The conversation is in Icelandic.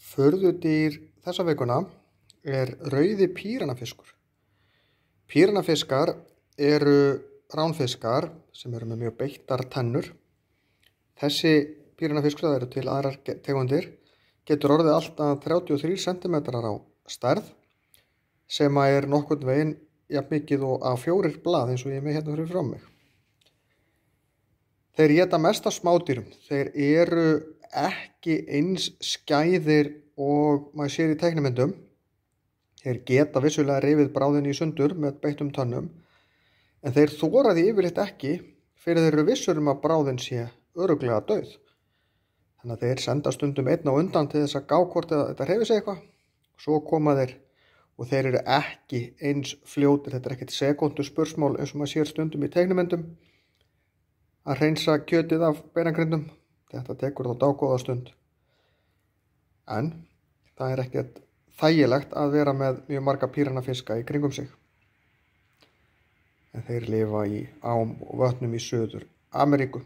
Furðudýr þessa vikuna er rauði píranafiskur. Píranafiskar eru ránfiskar sem eru með mjög beittar tennur. Þessi píranafiskur, það eru til aðrar tegundir, getur orðið alltaf 33 cm á stærð sem er nokkurn veginn jafn mikið og A4 blað eins og ég er með hérna fyrir frá mig. Þeir éta mest af smádýrum. Þeir eru ekki eins skæðir og maður sér í teiknimyndum. Þeir geta vissulega rifið bráðin í sundur með beittum tönnum, en þeir þora því yfirleitt ekki fyrir þeir eru vissur að bráðin sé örugglega dauð. Þannig að þeir senda stundum einn á undan til þess að gá hvort þetta hreyfir sig eitthvað. Svo koma þeir og þeir eru ekki eins fljótir. Þetta er ekkert sekúndu spursmál eins og maður sér stundum í teiknimyndum að hreinsa kjötið af beinagrindum. Þetta tekur þá dágóða stund. En það er ekkert þægilegt að vera með mjög marga píranafiska í kringum sig. En þeir lifa í ám og vötnum í Suður Ameríku.